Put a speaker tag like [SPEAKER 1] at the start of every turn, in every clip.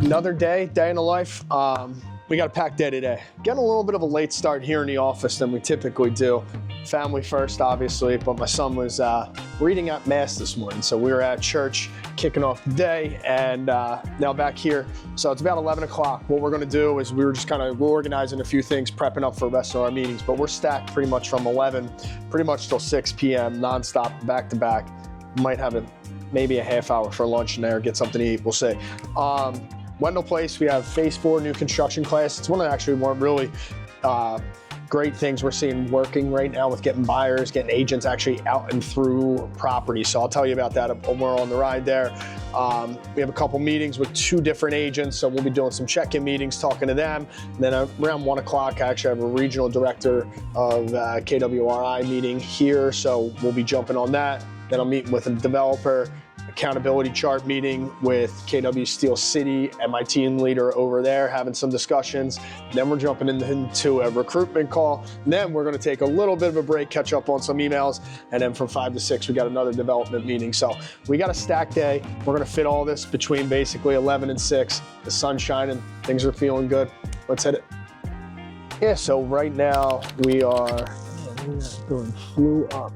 [SPEAKER 1] Another day in the life. We got a packed day today. Getting a little bit of a late start here in the office than we typically do. Family first, obviously, but my son was reading at Mass this morning. So we were at church kicking off the day, and now back here. So it's about 11 o'clock. What we're gonna do is we were just kind of organizing a few things, prepping up for the rest of our meetings, but we're stacked pretty much from 11, pretty much till 6 p.m., nonstop, back to back. Might have maybe a half hour for lunch in there, get something to eat, we'll see. Wendell Place, we have phase 4 new construction class. It's one of actually more really great things we're seeing working right now with getting buyers, getting agents actually out and through property. So I'll tell you about that when we're on the ride there. We have a couple meetings with 2 different agents, so we'll be doing some check-in meetings, talking to them. And then around 1 o'clock, I actually have a regional director of KWRI meeting here, so we'll be jumping on that. Then I'm meeting with a developer, accountability chart meeting with KW Steel City and my team leader over there, having some discussions. Then we're jumping into a recruitment call. And then we're gonna take a little bit of a break, catch up on some emails. And then from 5 to 6, we got another development meeting. So we got a stacked day. We're gonna fit all this between basically 11 and 6. The sun's shining, things are feeling good. Let's hit it. Yeah, so right now we are doing flew up.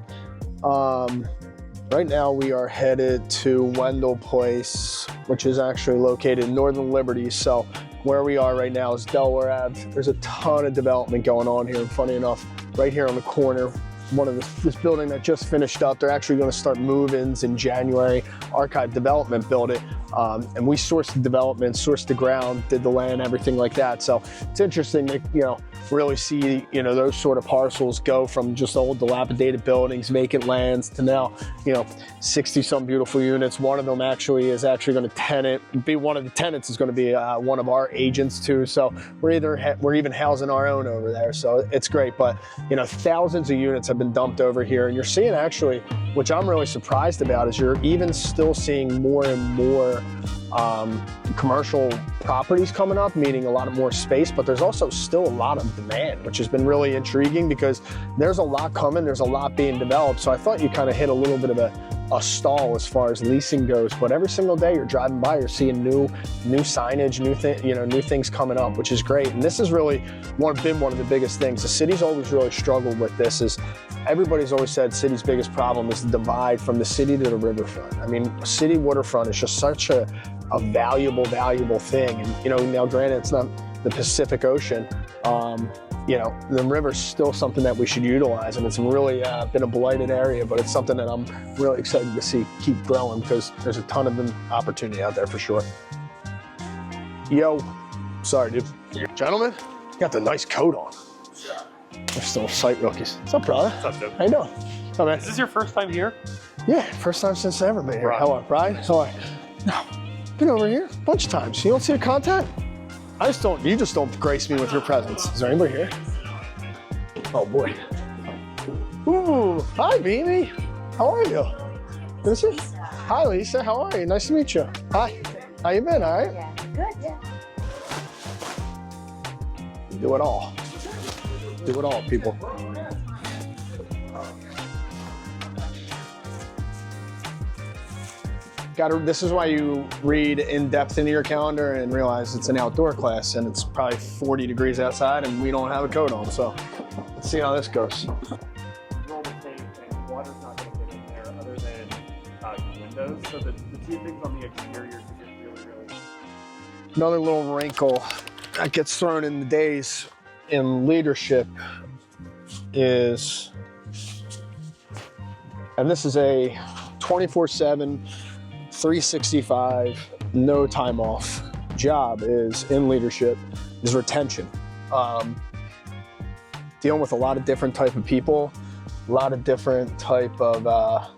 [SPEAKER 1] Right now we are headed to Wendell Place, which is actually located in Northern Liberty. So where we are right now is Delaware Ave. There's a ton of development going on here. And funny enough, right here on the corner, this building that just finished up, they're actually going to start move-ins in January. Archive Development built it, and we sourced the development, sourced the ground, did the land, everything like that. So it's interesting to, really see, those sort of parcels go from just old dilapidated buildings, vacant lands, to now, 60 some beautiful units. One of them actually is going to one of the tenants is going to be one of our agents too. So we're even housing our own over there. So it's great, but thousands of units have been dumped over here, and you're seeing actually, which I'm really surprised about, is you're even still seeing more and more commercial properties coming up, meaning a lot of more space, but there's also still a lot of demand, which has been really intriguing because there's a lot coming, there's a lot being developed. So I thought you kind of hit a little bit of a stall as far as leasing goes, but every single day you're driving by, you're seeing new signage, new things coming up, which is great. And this has really been one of the biggest things. The city's always really struggled with this. Is everybody's always said city's biggest problem is the divide from the city to the riverfront. I mean, city waterfront is just such a valuable thing. And now granted, it's not the Pacific Ocean. The river's still something that we should utilize, and it's really been a blighted area, but it's something that I'm really excited to see keep growing because there's a ton of opportunity out there for sure. Yo, sorry, dude. Gentlemen, you got the nice coat on. We're still site rookies. What's up, brother?
[SPEAKER 2] What's up, dude?
[SPEAKER 1] How you doing? What's up, man?
[SPEAKER 2] Is this your first time here?
[SPEAKER 1] Yeah, first time since I've ever been here.
[SPEAKER 2] Right.
[SPEAKER 1] How are you, Brian? How are you? No, been over here a bunch of times. You don't see the content? You just don't grace me with your presence. Is there anybody here? Oh boy. Ooh, hi Beanie. How are you? This is? Hi Lisa, how are you? Nice to meet you. Hi. How you been, all right?
[SPEAKER 3] Yeah, good, yeah.
[SPEAKER 1] Do it all. Do it all, people. This is why you read in depth into your calendar and realize it's an outdoor class and it's probably 40 degrees outside and we don't have a coat on. So let's see how this goes.
[SPEAKER 2] Roll the same thing. Water's not going to get in there other than windows. So the 2 things on the exterior to get really.
[SPEAKER 1] Another little wrinkle that gets thrown in the days in leadership is, and this is a 24/7, 365, no time off job is in leadership, is retention. Dealing with a lot of different type of people, a lot of different type of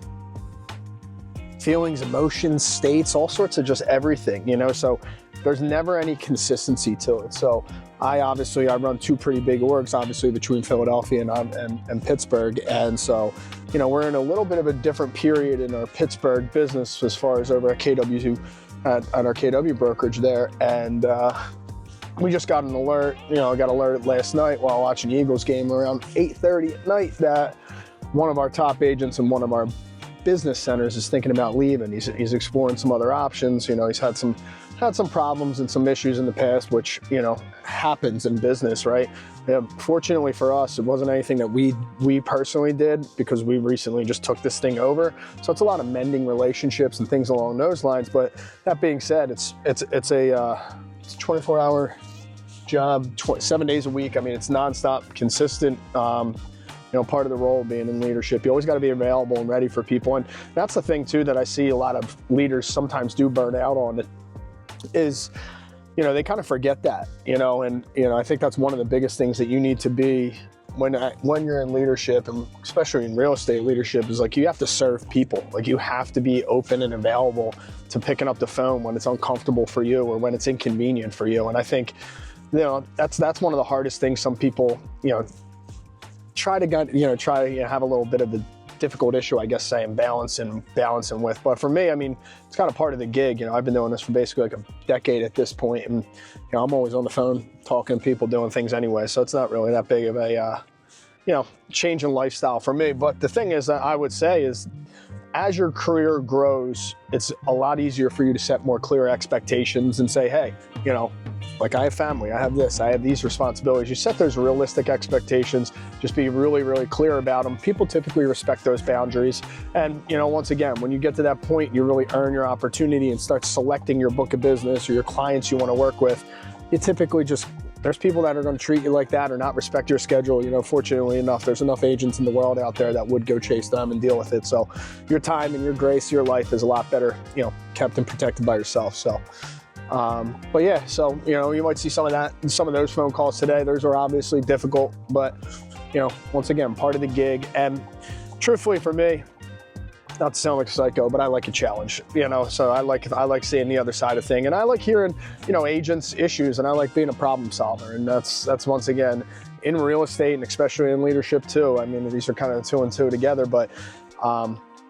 [SPEAKER 1] feelings, emotions, states, all sorts of just everything, so there's never any consistency to it. So I run 2 pretty big orgs, obviously between Philadelphia and Pittsburgh. And so, we're in a little bit of a different period in our Pittsburgh business as far as over at KW, at our KW brokerage there. And we just got an alert, I got alerted last night while watching the Eagles game around 8:30 at night that one of our top agents and one of our business centers is thinking about leaving. He's exploring some other options. You know, he's had some problems and some issues in the past, which, you know, happens in business, right? Yeah, fortunately for us, it wasn't anything that we personally did, because we recently just took this thing over. So it's a lot of mending relationships and things along those lines. But that being said, it's a 24-hour job, 7 days a week. I mean, it's nonstop, consistent. You know, part of the role being in leadership, you always got to be available and ready for people. And that's the thing too that I see a lot of leaders sometimes do burn out on, is, you know, they kind of forget that, you know, and, you know, I think that's one of the biggest things that you need to be when you're in leadership, and especially in real estate leadership, is like, you have to serve people. Like, you have to be open and available to picking up the phone when it's uncomfortable for you or when it's inconvenient for you. And I think, you know, that's one of the hardest things some people, you know, try to have a little bit of a difficult issue, I guess, saying balancing with. But for me, I mean, it's kind of part of the gig. You know, I've been doing this for basically like a decade at this point, and, you know, I'm always on the phone talking to people, doing things anyway. So it's not really that big of a, you know, change in lifestyle for me. But the thing is that I would say is, as your career grows, it's a lot easier for you to set more clear expectations and say, hey, you know, like, I have family, I have this, I have these responsibilities. You set those realistic expectations, just be really, really clear about them. People typically respect those boundaries. And, you know, once again, when you get to that point, you really earn your opportunity and start selecting your book of business or your clients you want to work with. You typically just, there's people that are going to treat you like that or not respect your schedule. You know, fortunately enough, there's enough agents in the world out there that would go chase them and deal with it. So your time and your grace, your life is a lot better, you know, kept and protected by yourself. So, but yeah, so, you know, you might see some of that, some of those phone calls today. Those are obviously difficult, but, you know, once again, part of the gig. And truthfully for me, not to sound like a psycho, but I like a challenge, you know, so I like seeing the other side of thing, and I like hearing, you know, agents' issues, and I like being a problem solver. And that's once again, in real estate, and especially in leadership too. I mean, these are kind of 2 and 2 together, but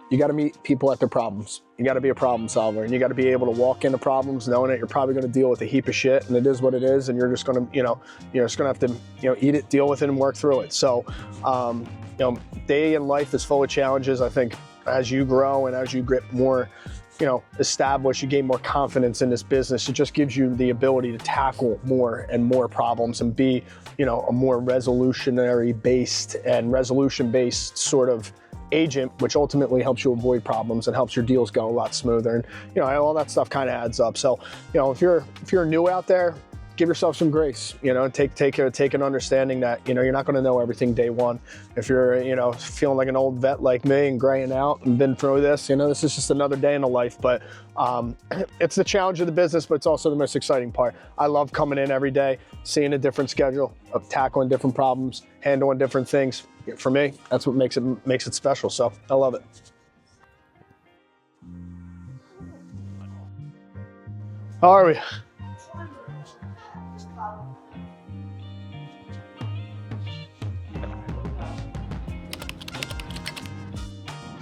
[SPEAKER 1] you got to meet people at their problems. You got to be a problem solver, and you got to be able to walk into problems knowing that you're probably going to deal with a heap of shit, and it is what it is, and you're just going to, you know, you're just going to have to, you know, eat it, deal with it, and work through it. So, you know, day in life is full of challenges. I think as you grow and as you get more, you know, established, you gain more confidence in this business. It just gives you the ability to tackle more and more problems and be, you know, a more resolution based sort of agent, which ultimately helps you avoid problems and helps your deals go a lot smoother. And, you know, all that stuff kind of adds up. So, you know, if you're new out there, give yourself some grace, you know, take an understanding that, you know, you're not going to know everything day one. If you're, you know, feeling like an old vet like me and graying out and been through this, you know, this is just another day in the life. But it's the challenge of the business, but it's also the most exciting part. I love coming in every day, seeing a different schedule, of tackling different problems, handling different things. For me, that's what makes it special. So I love it. How are we?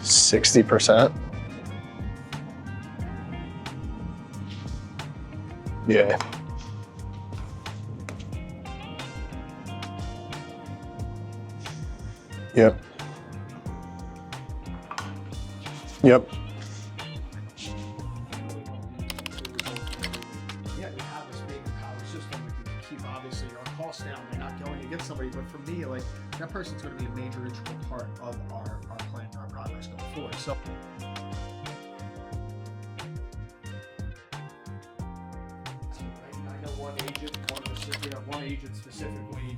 [SPEAKER 1] 60%. Yeah. Yep. Yep.
[SPEAKER 3] Yeah, we have this big power system. We can keep obviously our costs down by not going against somebody. But for me, like, that person's going to be a major integral part of our plan and our progress going forward. So. I know one agent specifically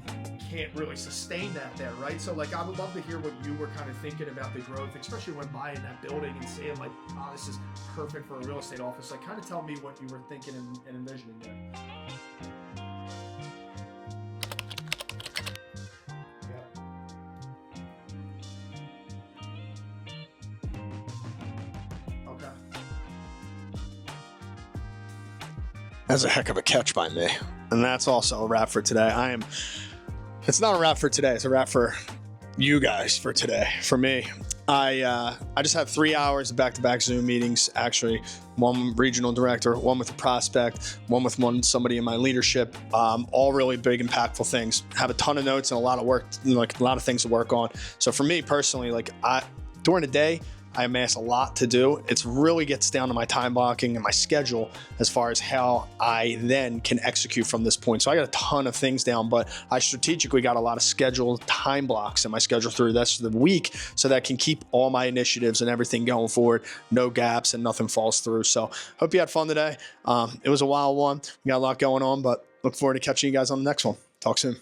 [SPEAKER 3] can't really sustain that there, right? So, like, I would love to hear what you were kind of thinking about the growth, especially when buying that building and seeing, like, oh, this is perfect for a real estate office. Like, kind of tell me what you were thinking and envisioning there.
[SPEAKER 1] That's a heck of a catch by me. And that's also a wrap for today. It's not a wrap for today, it's a wrap for you guys for today. For me, I just had 3 hours of back-to-back Zoom meetings, actually. One regional director, one with a prospect, one with somebody in my leadership, all really big, impactful things. Have a ton of notes and a lot of work, like a lot of things to work on. So for me personally, like during the day, I amass a lot to do. It really gets down to my time blocking and my schedule as far as how I then can execute from this point. So I got a ton of things down, but I strategically got a lot of scheduled time blocks in my schedule through the rest of the week so that I can keep all my initiatives and everything going forward, no gaps and nothing falls through. So hope you had fun today. It was a wild one. We got a lot going on, but look forward to catching you guys on the next one. Talk soon.